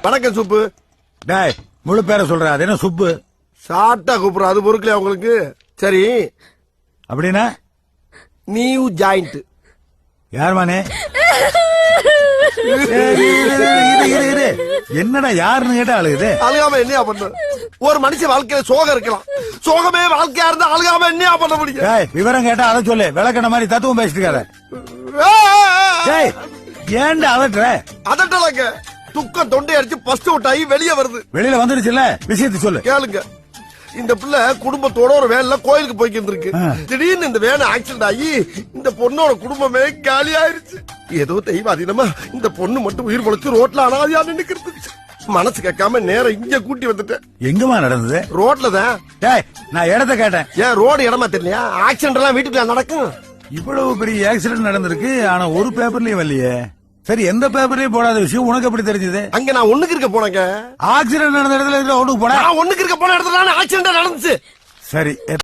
வணக்கம் சுப்பு. டேய் முழு பேரை சொல்ற, அது என்ன சுப்பு? ஷார்ட்டா கூப்பிடுற, அது பொறுக்கலையா உங்களுக்கு? சரி, அப்படின்னா நியூ ஜாயிண்ட். யாருமானே? என்னடா யாருன்னு கேட்டா அழுகுது. அழுகாம என்னையா பண்ண? ஒரு மனுஷன் வாழ்க்கையில சோகம் இருக்கலாம், சோகமே வாழ்க்கையா இருந்தா அழுகாம என்னையா பண்ண முடியும்? விவரம் கேட்டா அதை சொல்லு, விளக்கண மாதிரி தத்துவம் பேசிட்டு இருக்காத. ஏன்டா அதட்டுற? அதட்டலங்க, துக்கம் தொண்டை அடிச்சு பஸ்ட் அவுட் ஆகி வெளியே வருது. வெளியில வந்துருச்சுல்ல, விஷயத்தை சொல்லு. கேளுங்க. இந்த பிள்ளை குடும்பத்தோட ஒரு வேன்ல கோயிலுக்கு போய்க்கிட்டு இருக்கு. திடீர்னு இந்த வேன் ஆக்சிடென்ட் ஆகி இந்த பொண்ணோட குடும்பமே காலி ஆயிருச்சு. ஏதோ தெய்வ அதினமா இந்த பொண்ணு மட்டும் உயிர் பொழைச்சு ரோட்ல அனாதையா நின்னுக்கிறது. மனசு கேட்காம நேரம் இங்க கூட்டி வந்துட்டேன். எங்கம்மா நடந்தது? ரோட்ல தான். நான் இடத்த கேட்டேன். ஏன் ரோடு இடமா தெரியலையா? ஆக்சிடென்ட் எல்லாம் வீட்டுக்குள்ள நடக்கும். இவ்வளவு பெரிய ஆக்சிடென்ட் நடந்திருக்கு, ஆனா ஒரு பேப்பர்லயும் வரலையே. சரி, எந்த பேப்பர்லயும் போடாத விஷயம் உனக்கு எப்படி தெரிஞ்சது? அங்க நான் ஒண்ணுக்கு இருக்க போனேங்க. ஆக்சிடென்ட் நடந்த இடத்துல ஒண்ணுக்கு போன? ஒண்ணுக்கு இருக்க போன இடத்துல ஆக்சிடென்ட் நடந்துச்சு. சரி.